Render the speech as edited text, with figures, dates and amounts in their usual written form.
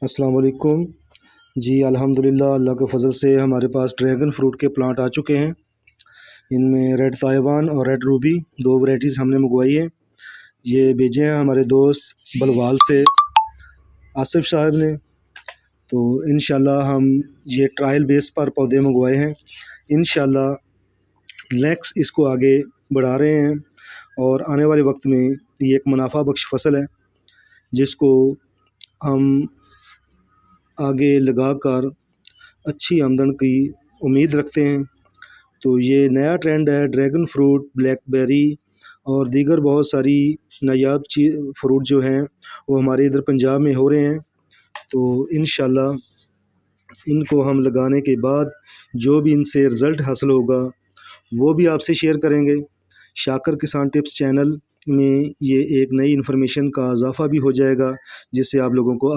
अस्सलाम वालेकुम। जी अल्हम्दुलिल्लाह, अल्लाह के फ़ज़ल से हमारे पास ड्रैगन फ्रूट के प्लांट आ चुके हैं। इनमें रेड ताइवान और रेड रूबी दो वैरायटीज़ हमने मंगवाई है। ये भेजे हैं हमारे दोस्त बलवाल से आसिफ साहब ने। तो इंशाल्लाह हम ये ट्रायल बेस पर पौधे मंगवाए हैं। इंशाल्लाह नेक्स्ट इसको आगे बढ़ा रहे हैं और आने वाले वक्त में ये एक मुनाफा बख्श फसल है जिसको हम आगे लगाकर अच्छी आमदन की उम्मीद रखते हैं। तो ये नया ट्रेंड है, ड्रैगन फ्रूट, ब्लैकबेरी और दीगर बहुत सारी नायाब फ्रूट जो हैं वो हमारे इधर पंजाब में हो रहे हैं। तो इंशाल्लाह इनको हम लगाने के बाद जो भी इनसे रिज़ल्ट हासिल होगा वो भी आपसे शेयर करेंगे। शाकर किसान टिप्स चैनल में ये एक नई इन्फॉर्मेशन का इजाफ़ा भी हो जाएगा जिससे आप लोगों को